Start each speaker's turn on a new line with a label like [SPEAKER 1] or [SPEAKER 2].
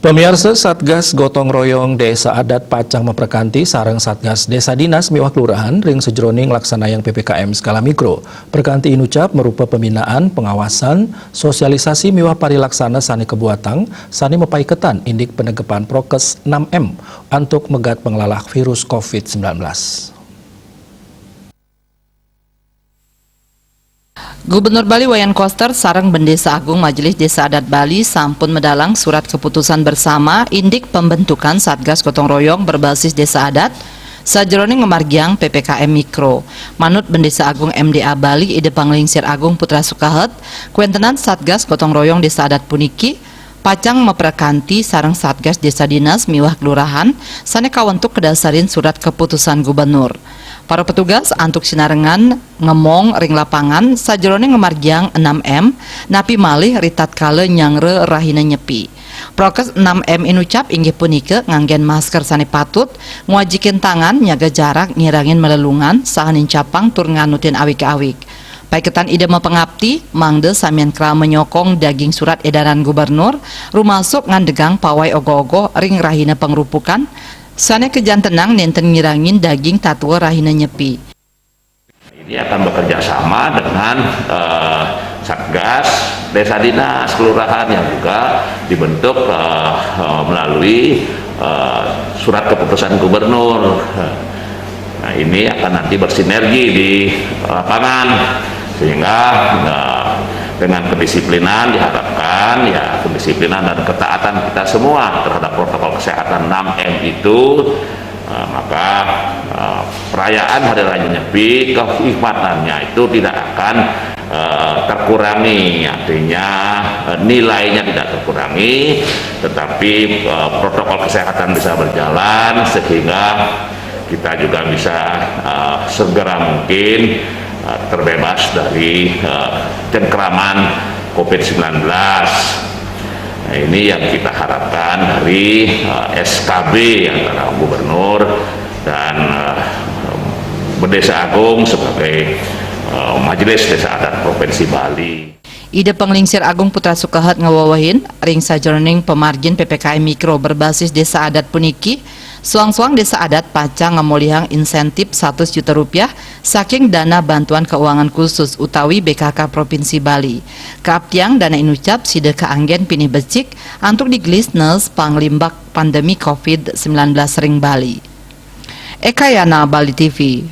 [SPEAKER 1] Pemirsa Satgas Gotong Royong Desa Adat Pacang Memperkanti sareng Satgas Desa Dinas Miwah Kelurahan ring sejroning laksanayang PPKM skala mikro. Perkanti inucap merupa pembinaan, pengawasan, sosialisasi miwah parilaksana sani kebuatang, sani mepaiketan indik penegepan prokes 6M untuk megat pengelalak virus COVID-19.
[SPEAKER 2] Gubernur Bali Wayan Koster sareng Bendesa Agung Majelis Desa Adat Bali sampun medalang surat keputusan bersama indik pembentukan Satgas Gotong Royong berbasis Desa Adat sajroning ngemargiang PPKM Mikro. Manut Bendesa Agung MDA Bali Ide Panglingsir Agung Putra Sukahet, kuentenan Satgas Gotong Royong Desa Adat puniki Pacang Memperkanti sareng Satgas Desa Dinas Miwah Kelurahan sane kawentuk kedasarin surat keputusan gubernur. Para petugas antuk sinarengan ngemong ring lapangan sajroning ngemargiang 6M napi malih ritat kale nyangre rahina nyepi. Prokes 6M inucap inggih punike nganggen masker sane patut, ngwajikeun tangan, nyaga jarak, ngirangin melelungan, sahanin capang tur nganutin awik-awik. Paiketan ide mapengabti, mangde samian kera menyokong daging surat edaran gubernur, rumasuk ngandegang pawai ogo-ogo ring rahina pengrupukan, sane kejan tenang nenten ngirangin daging tatua rahina nyepi.
[SPEAKER 3] Ini akan bekerja sama dengan Satgas Desa Dinas Kelurahan yang juga dibentuk melalui surat keputusan gubernur. Nah, ini akan nanti bersinergi di lapangan sehingga dengan kedisiplinan diharapkan ya kedisiplinan dan ketaatan kita semua terhadap protokol kesehatan 6M itu maka perayaan Hari Raya Nyepi kenikmatannya itu tidak akan terkurangi, artinya nilainya tidak terkurangi, tetapi protokol kesehatan bisa berjalan sehingga kita juga bisa segera mungkin terbebas dari cengkraman COVID-19. Nah, ini yang kita harapkan dari SKB antara Gubernur dan Bendesa Agung sebagai Majelis Desa Adat Provinsi Bali.
[SPEAKER 2] Ide Penglingsir Agung Putra Sukahet ngawawahin ring sajroning pemargin PPKM Mikro berbasis Desa Adat puniki suang-suang Desa Adat Pacang ngamolihang insentif 100 juta rupiah saking dana bantuan keuangan khusus utawi BKK Provinsi Bali. Kaaptiang dana inucap side kaanggen pinih becik antuk digelisnes panglimbak pandemi COVID-19 ring Bali. Eka Yana, Bali TV.